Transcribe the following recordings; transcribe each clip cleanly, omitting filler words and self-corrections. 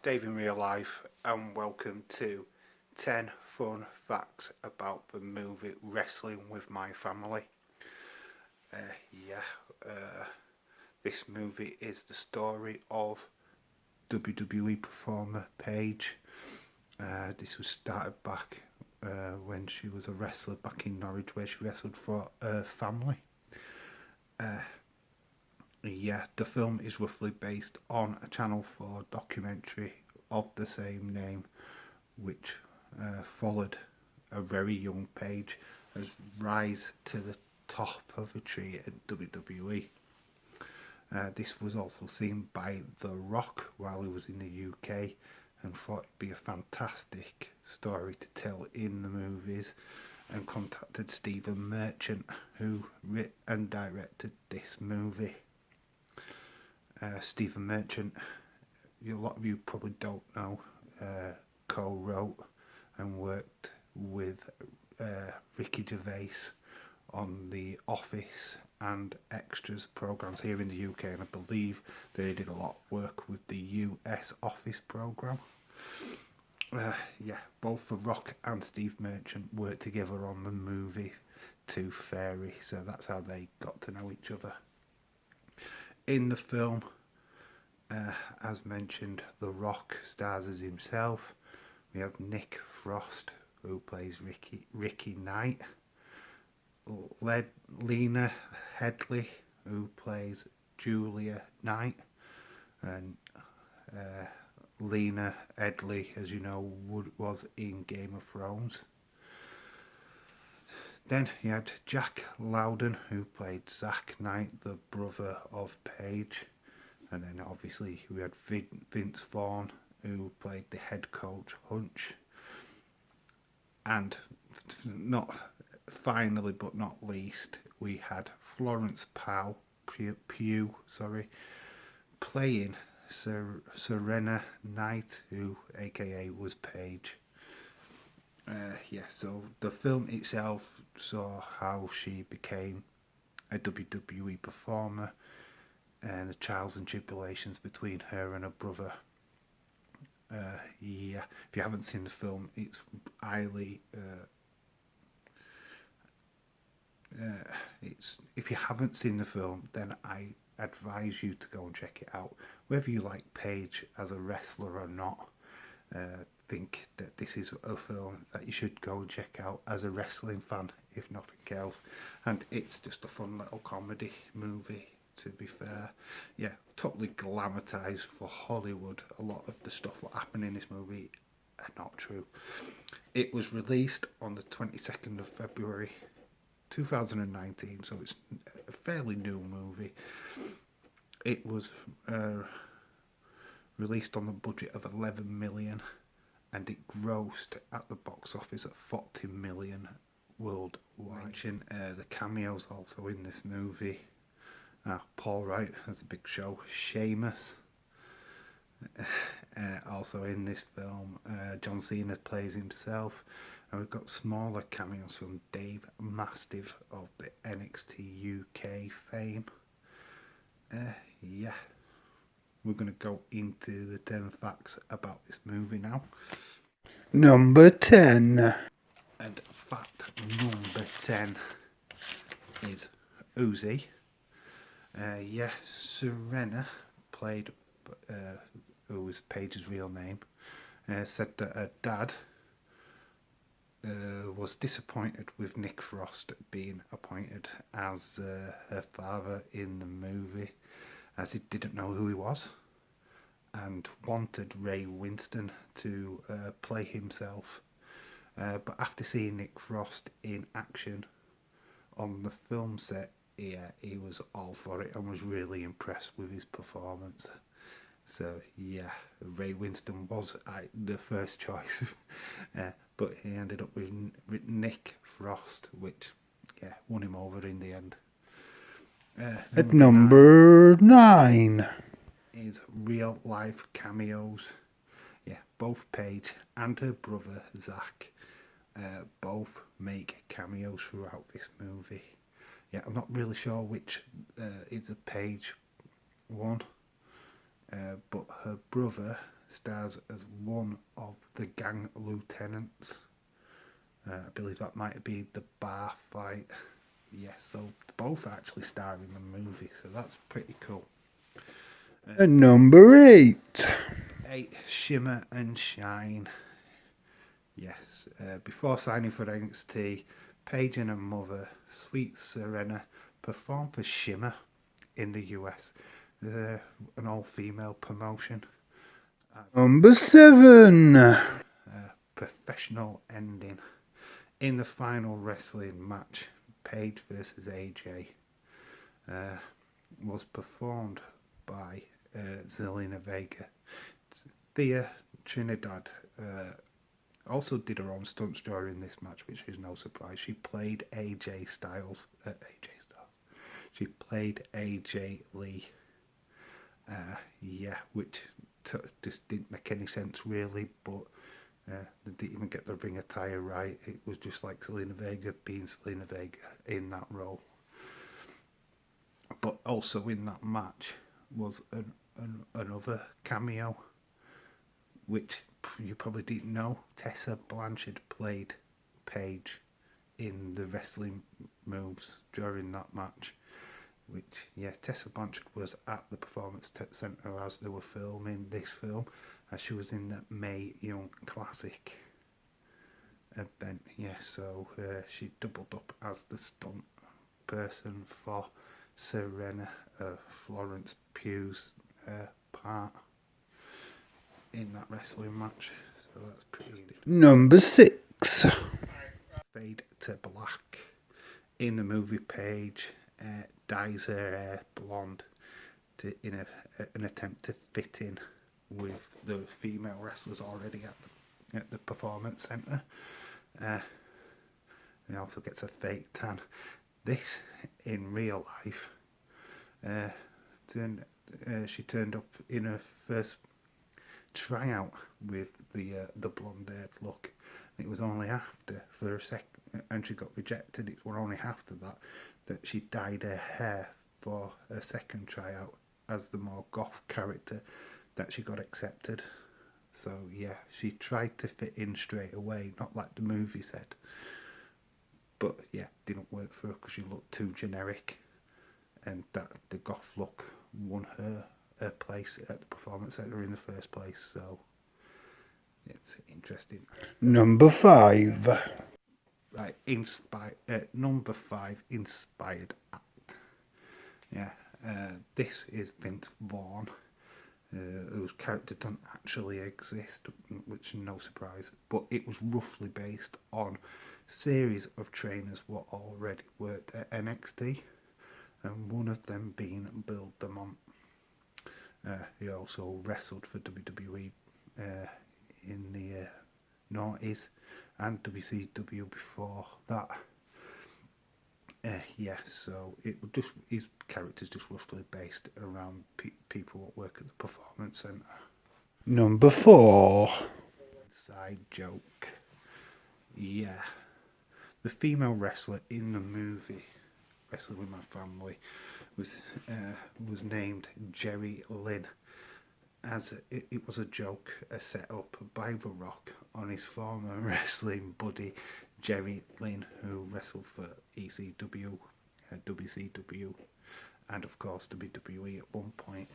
Dave in real life, and welcome to 10 fun facts about the movie Wrestling with My Family. Uh, yeah, uh, this movie is the story of WWE performer Paige. This was started back when she was a wrestler back in Norwich, where she wrestled for her family. Uh, the film is roughly based on a Channel 4 documentary of the same name, which followed a very young Paige as rise to the top of a tree at WWE. This was also seen by The Rock while he was in the UK and thought it'd be a fantastic story to tell in the movies, and contacted Stephen Merchant, who wrote and directed this movie. Stephen Merchant, a lot of you probably don't know, co-wrote and worked with Ricky Gervais on the Office and Extras programs here in the UK, and I believe they did a lot of work with the US Office program. Both The Rock and Steve Merchant worked together on the movie Tooth Fairy, so that's how they got to know each other. In the film, as mentioned, The Rock stars as himself. We have Nick Frost, who plays Ricky Knight. Lena Headey, who plays Julia Knight. And Lena Headey, as you know, was in Game of Thrones. Then you had Jack Lowden, who played Zack Knight, the brother of Paige. And then obviously we had Vince Vaughn, who played the head coach Hunch. And not finally but not least, we had Florence Pugh, playing Serena Knight, who aka was Paige. So the film itself saw how she became a WWE performer and the trials and tribulations between her and her brother. If you haven't seen the film, it's highly. If you haven't seen the film, then I advise you to go and check it out. Whether you like Paige as a wrestler or not, think that this is a film that you should go and check out as a wrestling fan, if nothing else. And it's just a fun little comedy movie, to be fair. Totally glamorized for Hollywood. A lot of the stuff that happened in this movie are not true. It was released on the 22nd of February 2019, so it's a fairly new movie. It was released on the budget of 11 million, and it grossed at the box office at 40 million worldwide. The cameos also in this movie. Paul Wright has a big show. Sheamus, also in this film. John Cena plays himself. And we've got smaller cameos from Dave Mastiff of the NXT UK fame. We're going to go into the 10 facts about this movie now. Number 10. And fact number 10 is Uzi. Serena, played, who was Paige's real name, said that her dad was disappointed with Nick Frost being appointed as her father in the movie, as he didn't know who he was, and wanted Ray Winston to play himself. But after seeing Nick Frost in action on the film set, he was all for it and was really impressed with his performance. So Ray Winston was the first choice, but he ended up with Nick Frost, which won him over in the end. At number 9 is real life cameos. Both Paige and her brother Zack both make cameos throughout this movie. I'm not really sure which is a Paige one, but her brother stars as one of the gang lieutenants. I believe that might be the bar fight. Yes, so both actually star in the movie, so that's pretty cool. And number 8. 8. Shimmer and Shine. Yes, before signing for NXT, Paige and her mother, Sweet Serena, performed for Shimmer in the US. An all-female promotion. Number 7. Professional ending. In the final wrestling match, Paige versus AJ was performed by Zelina Vega. Thea Trinidad also did her own stunts during this match, which is no surprise. She played AJ Styles. She played AJ Lee. Which just didn't make any sense really, but they didn't even get the ring attire right. It was just like Zelina Vega being Zelina Vega in that role. But also in that match was another cameo, which you probably didn't know. Tessa Blanchard played Paige in the wrestling moves during that match. Which, Tessa Blanchard was at the Performance Centre as they were filming this film, as she was in that Mae Young Classic event. So she doubled up as the stunt person for Serena, Florence Pugh's part in that wrestling match. So that's pretty good. Number 6. Fade to black. In the movie, Paige dyes her hair blonde in an attempt to fit in with the female wrestlers already at the Performance Centre. He also gets a fake tan. This, in real life, she turned up in her first tryout with the blonde-haired look. It was only after, for a second, and she got rejected. It was only after that she dyed her hair for her second tryout as the more goth character that she got accepted. So she tried to fit in straight away, not like the movie said. But didn't work for her because she looked too generic, and that the goth look won her place at the Performance Centre in the first place. So it's interesting. Number 5. Right, number 5, inspired act. This is Vince Vaughn, whose character doesn't actually exist, which is no surprise, but it was roughly based on a series of trainers what already worked at NXT, and one of them being Bill DeMont. He also wrestled for WWE in the noughties and WCW before that. So it just, his character's just roughly based around people that work at the Performance Centre. Number 4. Side joke. The female wrestler in the movie Wrestling with My Family was named Jerry Lynn, as it was a joke set up by The Rock on his former wrestling buddy Jerry Lynn, who wrestled for ECW, WCW, and of course WWE at one point.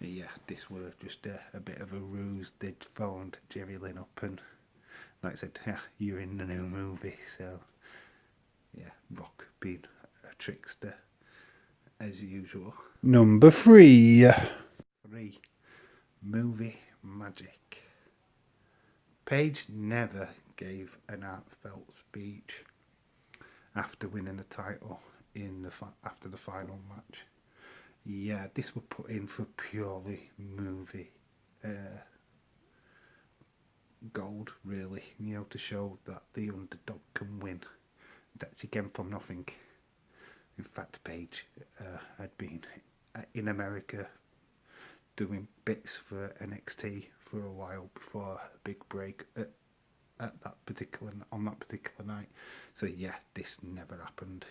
This was just a bit of a ruse. They'd phoned Jerry Lynn up and, like I said, you're in the new movie. So Rock being a trickster as usual. Number 3. 3. Movie magic. Paige never gave an heartfelt speech after winning the title after the final match. This was put in for purely movie gold, really, to show that the underdog can win, that she came from nothing. In fact, Paige had been in America doing bits for NXT for a while before a big break on that particular night. So this never happened.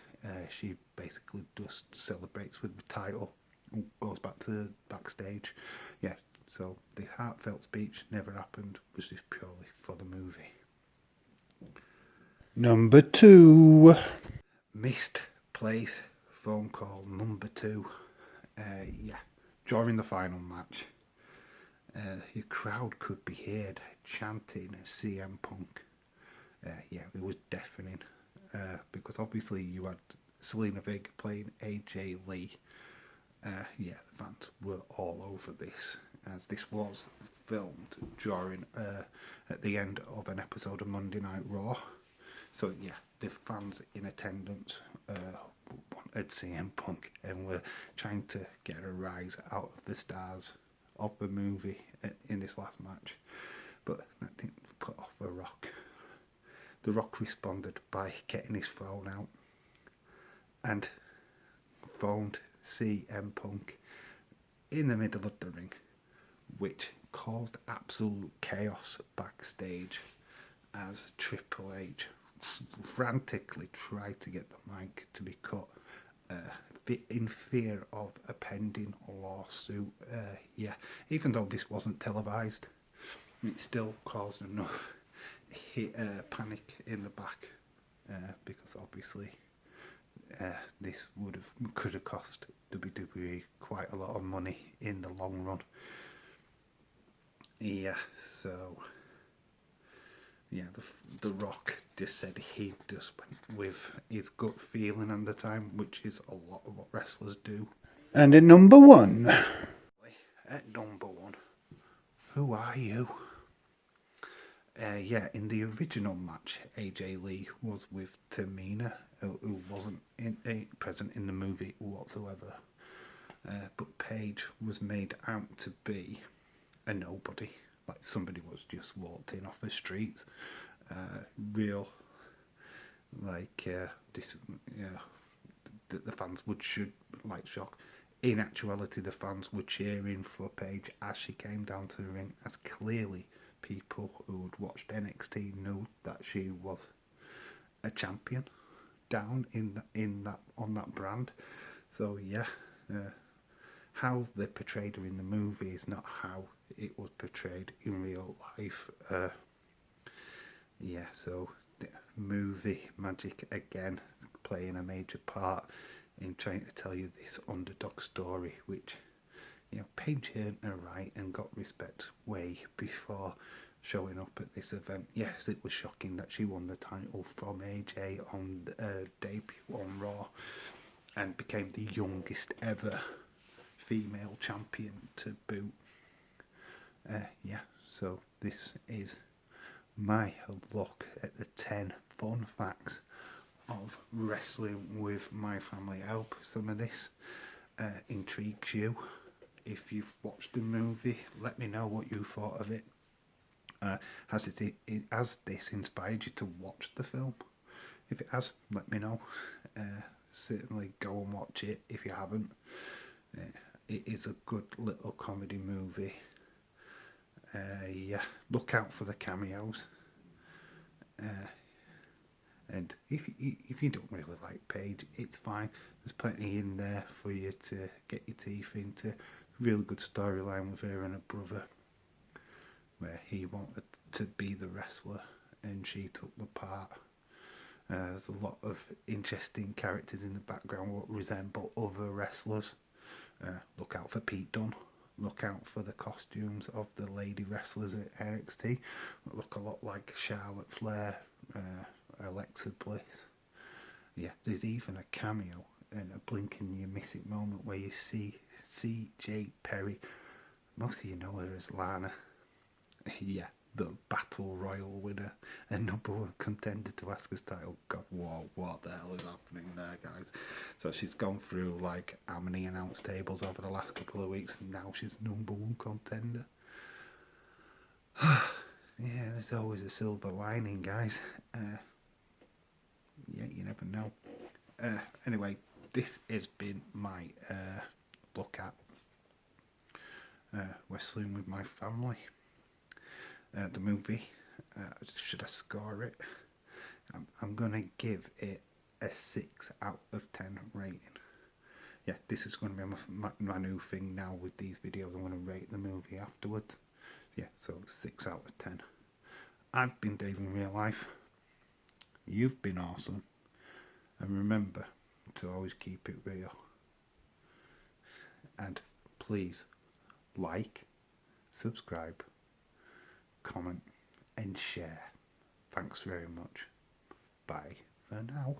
She basically just celebrates with the title and goes back to backstage. So the heartfelt speech never happened, was just purely for the movie. Number 2. Missed place phone call number 2. Yeah, during the final match, your crowd could be heard chanting CM Punk. Yeah, it was deafening because obviously you had Selena Vega playing AJ Lee. Yeah, the fans were all over this, as this was filmed during at the end of an episode of Monday Night Raw. So yeah, the fans in attendance wanted CM Punk and were trying to get a rise out of the stars of the movie in this last match, but that didn't put off The Rock. The Rock responded by getting his phone out and phoned CM Punk in the middle of the ring, which caused absolute chaos backstage as Triple H frantically tried to get the mic to be cut in fear of a pending lawsuit. Yeah, even though this wasn't televised, it still caused enough panic in the back because obviously this could have cost WWE quite a lot of money in the long run. Yeah, so yeah, the Rock just said he just went with his gut feeling at the time, which is a lot of what wrestlers do. And at number 1. At number 1, who are you? Yeah, in the original match, AJ Lee was with Tamina, who wasn't present in the movie whatsoever. But Paige was made out to be a nobody, like somebody was just walked in off the streets. Real, like this, yeah, the fans should like shock. In actuality, the fans were cheering for Paige as she came down to the ring, as clearly people who had watched NXT knew that she was a champion down in that on that brand. So yeah, how they portrayed her in the movie is not how it was portrayed in real life. Yeah, so movie magic again playing a major part in trying to tell you this underdog story, which Paige earned her right and got respect way before showing up at this event. Yes, it was shocking that she won the title from AJ on debut on Raw and became the youngest ever female champion to boot. Yeah, so this is my look at the 10 fun facts of wrestling with my family. I hope some of this intrigues you. If you've watched the movie, let me know what you thought of it. Has this inspired you to watch the film? If it has, let me know. Certainly go and watch it if you haven't. It is a good little comedy movie. Yeah, look out for the cameos. And if you don't really like Paige, it's fine. There's plenty in there for you to get your teeth into. Really good storyline with her and her brother, where he wanted to be the wrestler and she took the part. There's a lot of interesting characters in the background what resemble other wrestlers. Look out for Pete Dunne. Look out for the costumes of the lady wrestlers at NXT. Look a lot like Charlotte Flair, Alexa Bliss. Yeah, there's even a cameo and a blink and you miss it moment where you see CJ Perry. Most of you know her as Lana. Yeah, the Battle Royal winner and number 1 contender to Asuka's title. God, whoa, what the hell is happening there, guys? So she's gone through like how many announce tables over the last couple of weeks, and now she's number 1 contender. Yeah, there's always a silver lining, guys. Yeah, you never know. Anyway, this has been my look at wrestling with my family. The movie, should I score it? I'm going to give it a 6 out of 10 rating. yeah, this is going to be my new thing now with these videos. I'm going to rate the movie afterwards. Yeah, so 6 out of 10. I've been Dave in real life. You've been awesome. And remember to always keep it real. And please like, subscribe, comment and share. Thanks very much. Bye for now.